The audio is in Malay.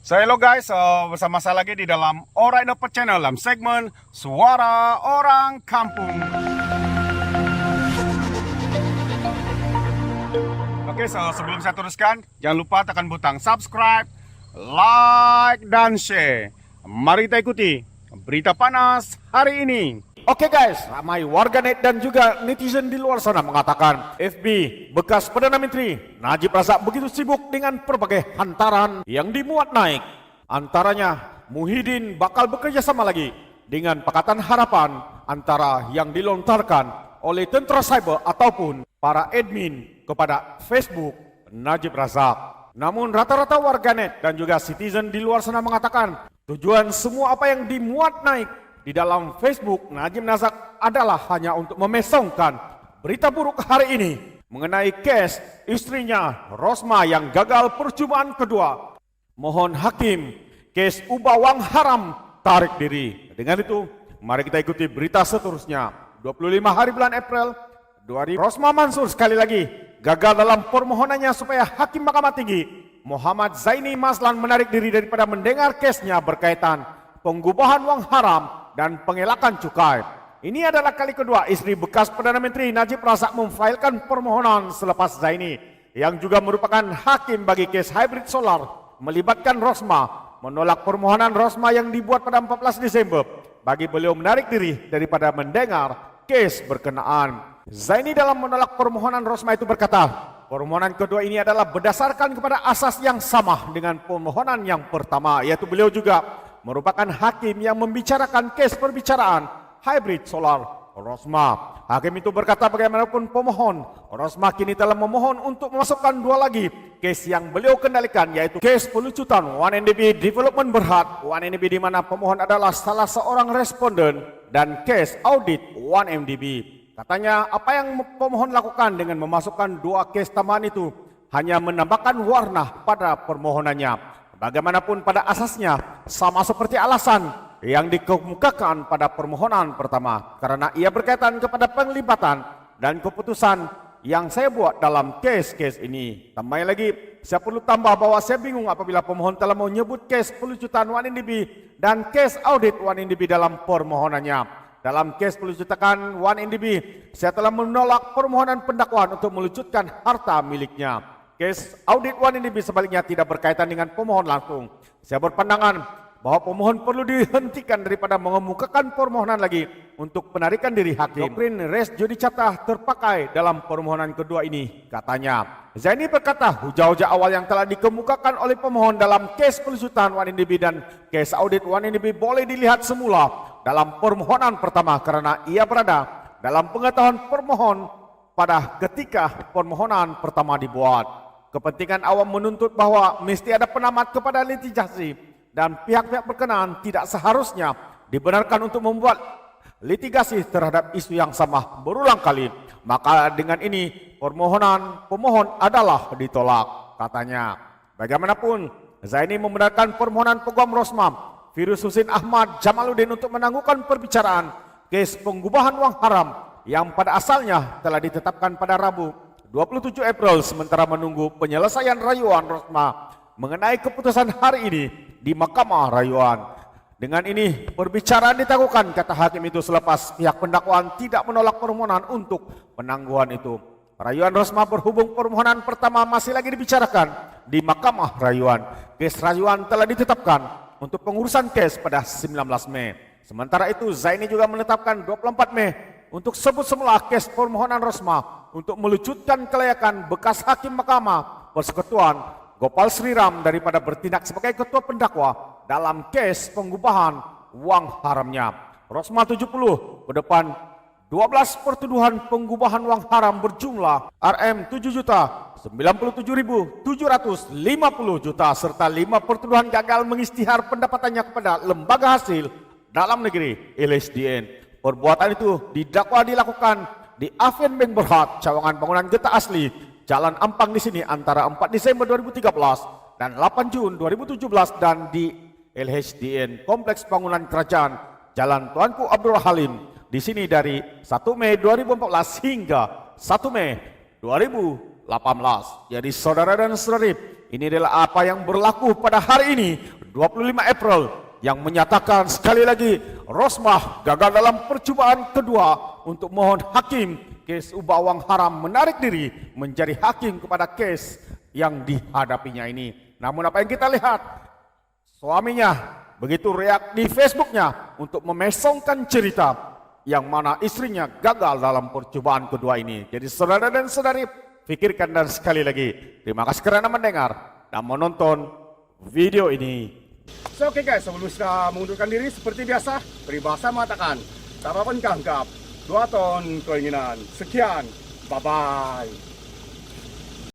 Hello guys, bersama saya lagi di dalam Alright Dapat Channel dalam segmen Suara Orang Kampung. Oke, sebelum saya teruskan, jangan lupa tekan butang subscribe, like, dan share. Mari kita ikuti berita panas hari ini. Oke guys, ramai warganet dan juga netizen di luar sana mengatakan FB bekas Perdana Menteri Najib Razak begitu sibuk dengan berbagai hantaran yang dimuat naik. Antaranya, Muhyiddin bakal bekerja sama lagi dengan Pakatan Harapan antara yang dilontarkan oleh tentara cyber ataupun para admin kepada Facebook Najib Razak. Namun rata-rata warganet dan juga netizen di luar sana mengatakan tujuan semua apa yang dimuat naik di dalam Facebook Najib Razak adalah hanya untuk memesongkan berita buruk hari ini mengenai kes istrinya Rosma yang gagal percobaan kedua. Mohon hakim kes ubah wang haram tarik diri. Dengan itu, mari kita ikuti berita seterusnya. 25 hari bulan April 2000, Rosma Mansur sekali lagi gagal dalam permohonannya supaya Hakim Mahkamah Tinggi Muhammad Zaini Maslan menarik diri daripada mendengar kesnya berkaitan pengubahan wang haram dan pengelakan cukai. Ini adalah kali kedua istri bekas Perdana Menteri Najib Razak memfailkan permohonan selepas Zaini yang juga merupakan hakim bagi kes hybrid solar melibatkan Rosma menolak permohonan Rosma yang dibuat pada 14 Desember bagi beliau menarik diri daripada mendengar kes berkenaan. Zaini dalam menolak permohonan Rosma itu berkata, permohonan kedua ini adalah berdasarkan kepada asas yang sama dengan permohonan yang pertama, yaitu beliau juga merupakan hakim yang membicarakan kes perbicaraan hybrid solar Rosma. Hakim itu berkata bagaimanapun pemohon, Rosma kini telah memohon untuk memasukkan dua lagi kes yang beliau kendalikan, yaitu kes pelucutan 1MDB Development Berhad 1MDB di mana pemohon adalah salah seorang responden, dan kes audit 1MDB. Katanya apa yang pemohon lakukan dengan memasukkan dua kes tambahan itu hanya menambahkan warna pada permohonannya. Bagaimanapun pada asasnya sama seperti alasan yang dikemukakan pada permohonan pertama, karena ia berkaitan kepada penglibatan dan keputusan yang saya buat dalam kes-kes ini. Tambahnya lagi, saya perlu tambah bahwa saya bingung apabila pemohon telah menyebut kes pelucutan 1MDB dan kes audit 1MDB dalam permohonannya. Dalam kes pelucutan 1MDB, saya telah menolak permohonan pendakwaan untuk melucutkan harta miliknya. Kes audit 1MDB sebaliknya tidak berkaitan dengan pemohon langsung. Saya berpandangan bahwa pemohon perlu dihentikan daripada mengemukakan permohonan lagi untuk penarikan diri hakim. Doktrin res judicata terpakai dalam permohonan kedua ini, katanya. Zaini berkata hujah-hujah awal yang telah dikemukakan oleh pemohon dalam kes pelucutan 1MDB dan kes audit 1MDB boleh dilihat semula dalam permohonan pertama karena ia berada dalam pengetahuan permohon pada ketika permohonan pertama dibuat. Kepentingan awam menuntut bahwa mesti ada penamat kepada litigasi dan pihak-pihak berkenaan tidak seharusnya dibenarkan untuk membuat litigasi terhadap isu yang sama berulang kali. Maka dengan ini permohonan pemohon adalah ditolak, katanya. Bagaimanapun, Zaini membenarkan permohonan peguam Rosma Firuz Husin Ahmad Jamaluddin untuk menangguhkan perbicaraan kes pengubahan wang haram yang pada asalnya telah ditetapkan pada Rabu 27 April sementara menunggu penyelesaian rayuan Rosma mengenai keputusan hari ini di Mahkamah Rayuan. Dengan ini perbicaraan ditangguhkan, kata hakim itu selepas pihak pendakwaan tidak menolak permohonan untuk penangguhan itu. Rayuan Rosma berhubung permohonan pertama masih lagi dibicarakan di Mahkamah Rayuan. Kes rayuan telah ditetapkan untuk pengurusan kes pada 19 Mei. Sementara itu Zaini juga menetapkan 24 Mei untuk sebut semula kes permohonan Rosma untuk melucutkan kelayakan bekas hakim Mahkamah Persekutuan Gopal Sriram daripada bertindak sebagai ketua pendakwa dalam kes pengubahan wang haramnya. Rosma 70 berdepan 12 pertuduhan pengubahan wang haram berjumlah Rm7.097.750 juta serta 5 pertuduhan gagal mengisytihar pendapatannya kepada lembaga hasil dalam negeri LHDN. Perbuatan itu didakwa dilakukan di Avian Bank Berhad, cawangan bangunan Geta Asli, Jalan Ampang di sini antara 4 Desember 2013 dan 8 Jun 2017 dan di LHDN Kompleks Bangunan Kerajaan, Jalan Tuanku Abdul Halim di sini dari 1 Mei 2014 hingga 1 Mei 2018. Jadi saudara dan saudari Ini adalah apa yang berlaku pada hari ini, 25 April, yang menyatakan sekali lagi Rosmah gagal dalam percobaan kedua untuk mohon hakim kes ubah wang haram menarik diri menjadi hakim kepada kes yang dihadapinya ini. Namun apa yang kita lihat, suaminya begitu reak di Facebooknya untuk memesongkan cerita yang mana istrinya gagal dalam percobaan kedua ini. Jadi saudara dan saudari, pikirkan dan sekali lagi, terima kasih kerana mendengar dan menonton video ini. So, oke guys, sebelum kita mengundurkan diri seperti biasa, peribahasa mengatakan, tak apa-apa anggap 2 ton keinginan. Sekian, bye-bye.